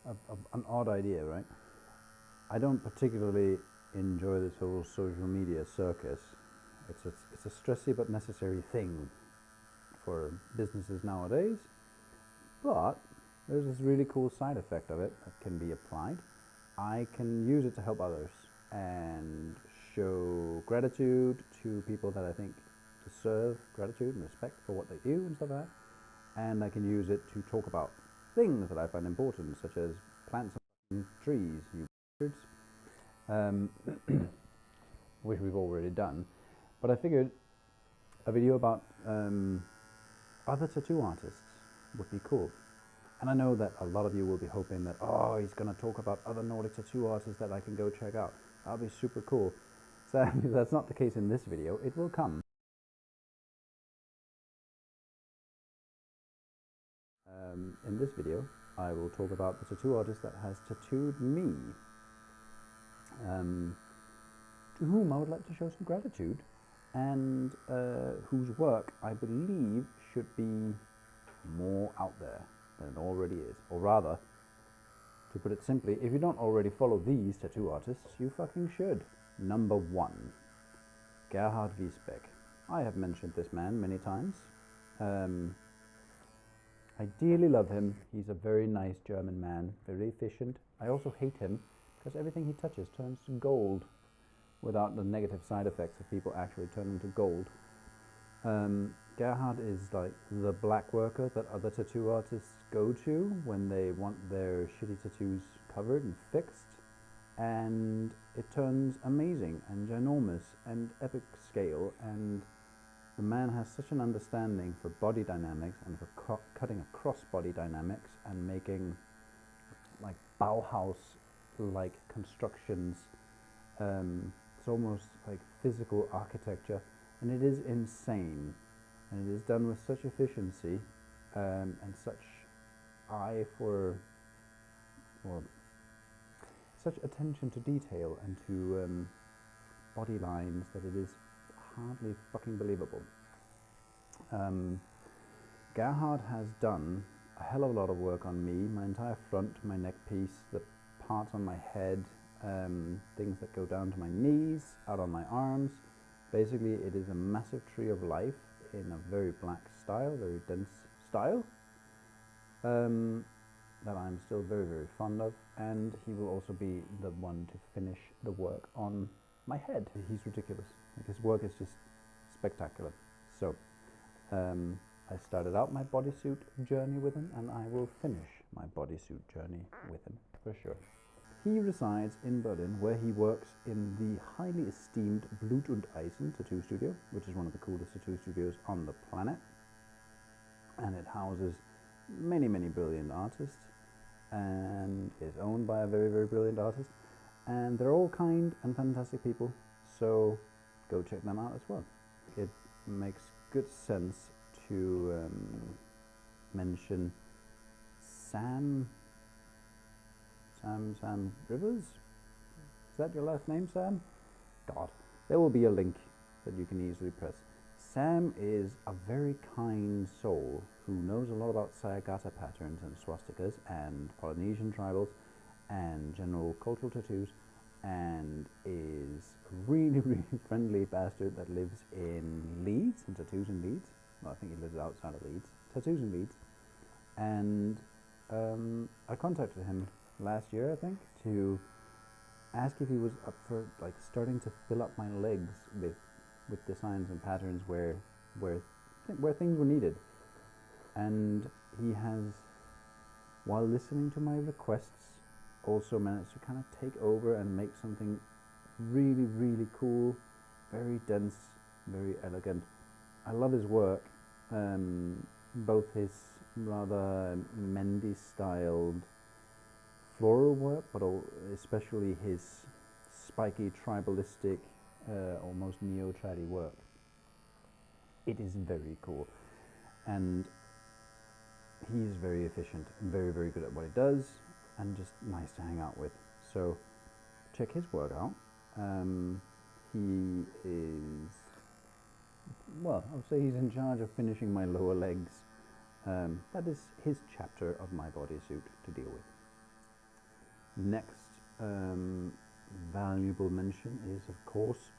an odd idea, right? I don't particularly enjoy this whole social media circus. It's a stressy but necessary thing for businesses nowadays, but there's this really cool side effect of it that can be applied. I can use it to help others and show gratitude to people that I think deserve gratitude and respect for what they do and stuff like that. And I can use it to talk about things that I find important, such as plants and trees, you bastards, which we've already done. But I figured a video about other tattoo artists would be cool. And I know that a lot of you will be hoping that, oh, he's going to talk about other Nordic tattoo artists that I can go check out. That'll be super cool. Sadly, that's not the case in this video. It will come. In this video, I will talk about the tattoo artist that has tattooed me, to whom I would like to show some gratitude, and whose work I believe should be more out there than it already is. Or rather, to put it simply, if you don't already follow these tattoo artists, you fucking should. Number 1, Gerhard. I have mentioned this man many times. I dearly love him. He's a very nice German man, very efficient. I also hate him because everything he touches turns to gold without the negative side effects of people actually turning to gold. Gerhard is like the black worker that other tattoo artists go to when they want their shitty tattoos covered and fixed, and it turns amazing and ginormous and epic scale, and the man has such an understanding for body dynamics and for cutting across body dynamics and making like Bauhaus-like constructions. It's almost like physical architecture, and it is insane. And it is done with such efficiency and such eye for such attention to detail and to body lines that it is hardly fucking believable. Gerhard has done a hell of a lot of work on me, my entire front, my neck piece, the parts on my head, things that go down to my knees, out on my arms. Basically, it is a massive tree of life in a very black style, very dense style, that I'm still very, very fond of, and he will also be the one to finish the work on my head. He's ridiculous. Like, his work is just spectacular. So I started out my bodysuit journey with him, and I will finish my bodysuit journey with him for sure. He resides in Berlin, where he works in the highly esteemed Blut und Eisen tattoo studio, which is one of the coolest tattoo studios on the planet, and it houses many, many brilliant artists and is owned by a very, very brilliant artist, and they're all kind and fantastic people, so go check them out as well. It makes good sense to mention Sam Rivers? Is that your last name, Sam? God, there will be a link that you can easily press. Sam is a very kind soul who knows a lot about Sayagata patterns and swastikas and Polynesian tribals and general cultural tattoos, and is a really, really friendly bastard that lives in Leeds, and tattoos in Leeds. Well, I think he lives outside of Leeds. Tattoos in Leeds. And I contacted him last year, I think, to ask if he was up for like starting to fill up my legs with designs and patterns where things were needed. And he has, while listening to my requests, also managed to kind of take over and make something really, really cool, very dense, very elegant. I love his work, both his rather Mendy styled floral work, but especially his spiky, tribalistic, almost neo-tradi work. It is very cool, and he is very efficient, very, very good at what he does, and just nice to hang out with. So check his work out. He is, well, I would say he's in charge of finishing my lower legs. That is his chapter of my bodysuit to deal with. Next valuable mention is, of course,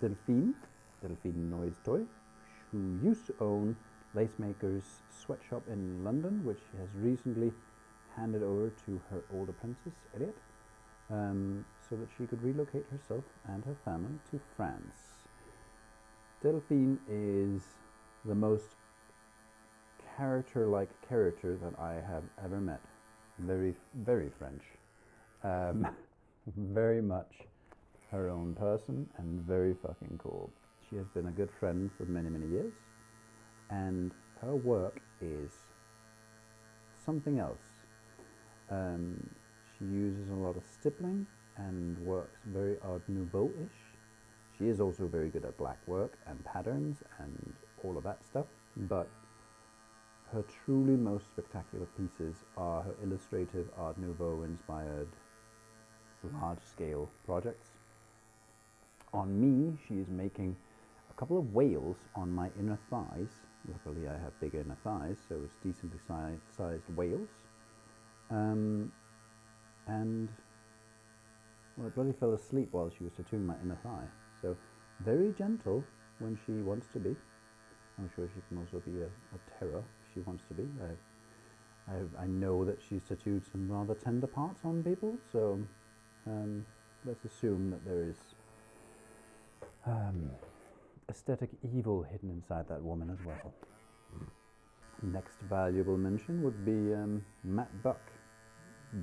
Delphine Noiztoy, who used to own Lacemaker's sweatshop in London, which she has recently handed over to her old apprentice, Elliot, so that she could relocate herself and her family to France. Delphine is the most character-like character that I have ever met. Very, very French. Very much her own person and very fucking cool. She has been a good friend for many, many years, and her work is something else. She uses a lot of stippling and works very Art Nouveau-ish. She is also very good at black work and patterns and all of that stuff, but her truly most spectacular pieces are her illustrative Art Nouveau inspired large-scale projects. On me, she is making a couple of whales on my inner thighs. Luckily I have big inner thighs, so it's decently sized whales. And well, I bloody fell asleep while she was tattooing my inner thigh. So very gentle when she wants to be. I'm sure she can also be a terror if she wants to be. I know that she's tattooed some rather tender parts on people, so let's assume that there is aesthetic evil hidden inside that woman as well. Next valuable mention would be Matt Buck.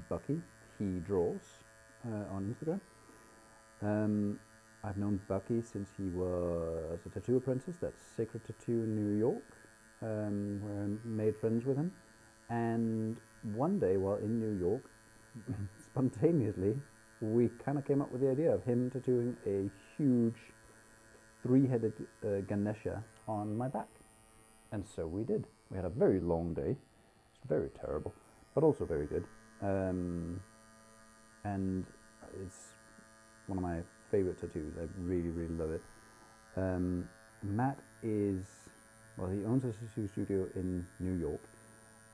Bucky, he draws on Instagram. I've known Bucky since he was a tattoo apprentice at Sacred Tattoo in New York, where I made friends with him. And one day while in New York, spontaneously, we kind of came up with the idea of him tattooing a huge three-headed Ganesha on my back. And so we did. We had a very long day. It's very terrible, but also very good. And it's one of my favorite tattoos. I really, really love it. Matt is, well, he owns a tattoo studio in New York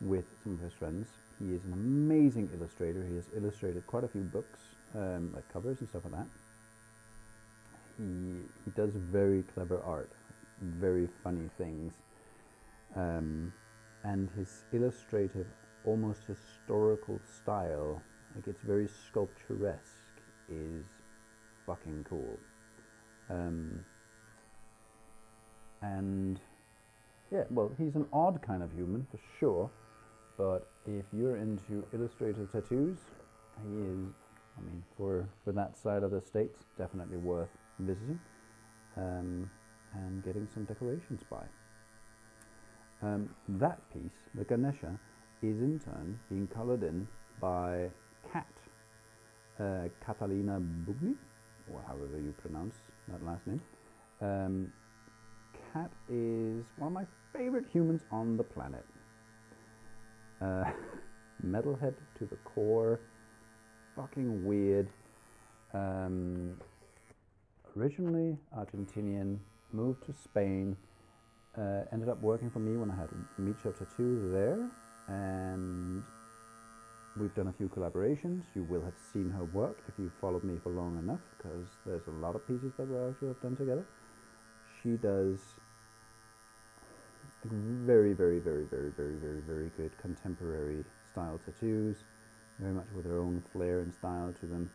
with some of his friends. He is an amazing illustrator. He has illustrated quite a few books, like covers and stuff like that. He does very clever art, very funny things, and his illustrative, almost historical style, like it's very sculpturesque, is fucking cool. And yeah, well, he's an odd kind of human for sure, but if you're into illustrative tattoos, he is, I mean, for that side of the States, definitely worth visiting and getting some decorations by. That piece, the Ganesha, is in turn being coloured in by Kat, Catalina Bugni, or however you pronounce that last name. Kat is one of my favourite humans on the planet. Metalhead to the core, fucking weird. Originally Argentinian, moved to Spain, ended up working for me when I had WEBSHOP Tattoo there, and we've done a few collaborations. You will have seen her work if you've followed me for long enough, because there's a lot of pieces that we actually have done together. She does very, very, very, very, very, very, very good contemporary style tattoos, very much with her own flair and style to them.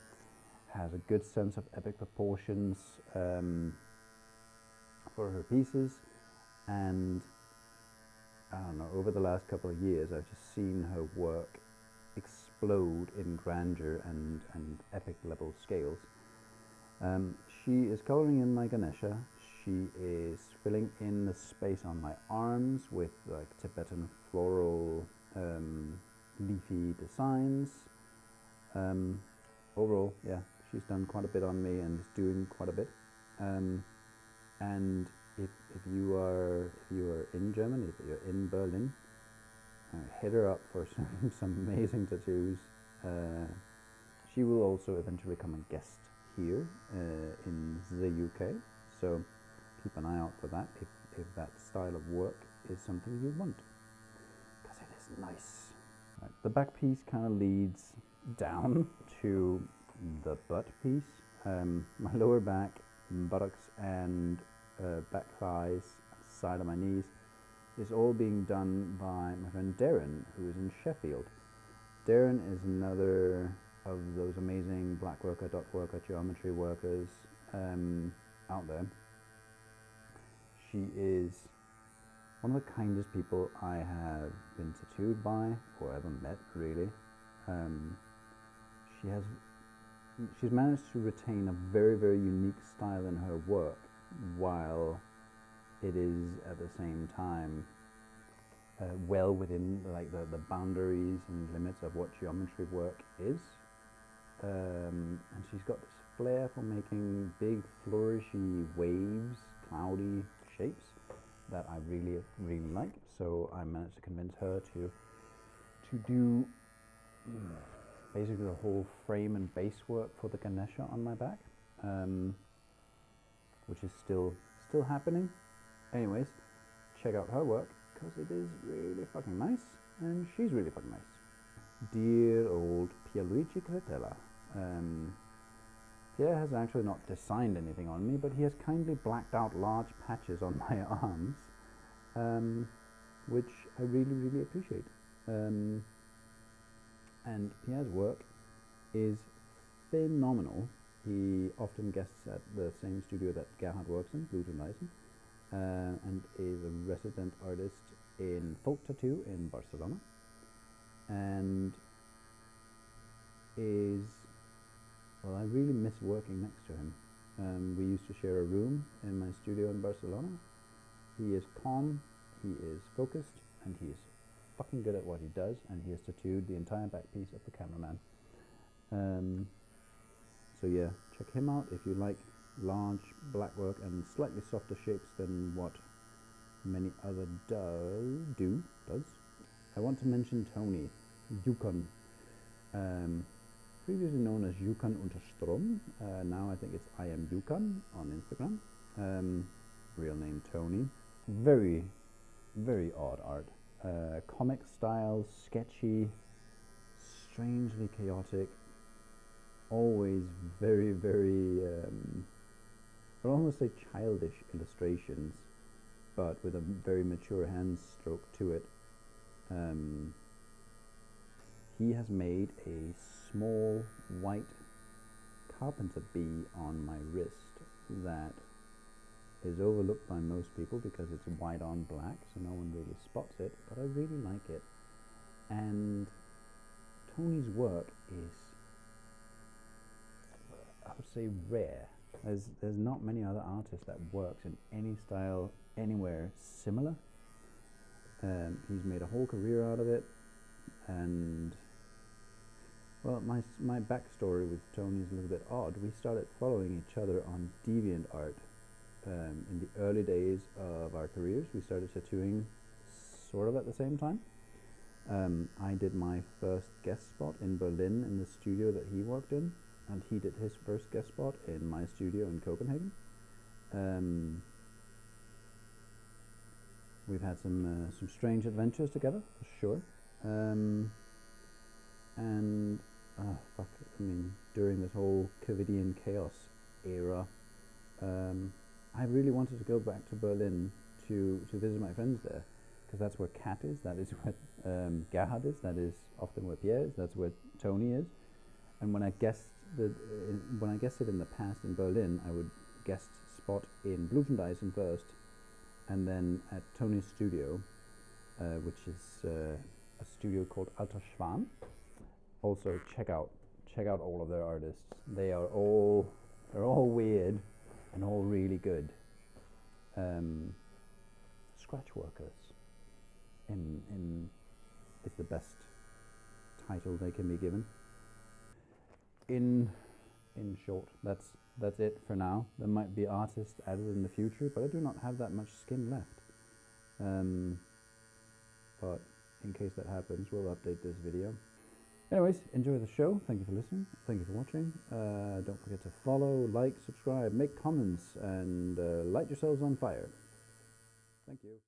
Has a good sense of epic proportions for her pieces, and I don't know, over the last couple of years I've just seen her work explode in grandeur and epic level scales. She is colouring in my Ganesha. She is filling in the space on my arms with like Tibetan floral leafy designs. Overall, yeah, she's done quite a bit on me and is doing quite a bit. And if you are in Germany, if you're in Berlin, hit her up for some amazing tattoos. She will also eventually come and guest here in the UK, so keep an eye out for that if that style of work is something you want, because it is nice. Right, the back piece kind of leads down to the butt piece. My lower back, buttocks, and back thighs, side of my knees, is all being done by my friend Deryn, who is in Sheffield. Deryn is another of those amazing black worker, dot worker, geometry workers out there. She is one of the kindest people I have been tattooed by or ever met, really. She's managed to retain a very, very unique style in her work, while it is at the same time well within like the boundaries and limits of what geometry work is. And she's got this flair for making big flourishy waves, cloudy shapes that I really, really like. So I managed to convince her to do basically the whole frame and base work for the Ganesha on my back, which is still happening. Anyways, check out her work because it is really fucking nice, and she's really fucking nice. Dear old Pierluigi Cretella. Pierre has actually not designed anything on me, but he has kindly blacked out large patches on my arms, which I really, really appreciate. And Pierre's work is phenomenal. He often guests at the same studio that Gerhard works in, Blutenweisen, and is a resident artist in folk tattoo in Barcelona, and is, well, I really miss working next to him. We used to share a room in my studio in Barcelona. He is calm, he is focused, and he is fucking good at what he does, and he has tattooed the entire back piece of the cameraman. So yeah, check him out if you like large black work and slightly softer shapes than what many other does. I want to mention Tony Iamjukan, previously known as Jukan unter Strom. Now I think it's Iamjukan on Instagram. Real name Tony. Very, very odd art. Comic style, sketchy, strangely chaotic, always very, very, I'd almost say childish illustrations, but with a very mature hand stroke to it. He has made a small white carpenter bee on my wrist that is overlooked by most people because it's white on black, so no one really spots it, but I really like it. And Tony's work is, I would say, rare. There's not many other artists that works in any style anywhere similar. He's made a whole career out of it, and well, my backstory with Tony is a little bit odd. We started following each other on DeviantArt. In the early days of our careers, we started tattooing sort of at the same time. I did my first guest spot in Berlin in the studio that he worked in, and he did his first guest spot in my studio in Copenhagen. We've had some strange adventures together, for sure. And during this whole COVIDian chaos era, I really wanted to go back to Berlin to visit my friends there, because that's where Kat is, that is where Gerhard is, that is often where Pierre is, that's where Tony is. And when I guested in the past in Berlin, I would guest spot in Blutenweisen first, and then at Tony's studio, which is a studio called Alter Schwan. Also check out all of their artists. They're all weird and all really good. Scratch workers is the best title they can be given. In short, that's it for now. There might be artists added in the future, but I do not have that much skin left. But in case that happens, we'll update this video. Anyways, enjoy the show. Thank you for listening. Thank you for watching. Don't forget to follow, like, subscribe, make comments, and light yourselves on fire. Thank you.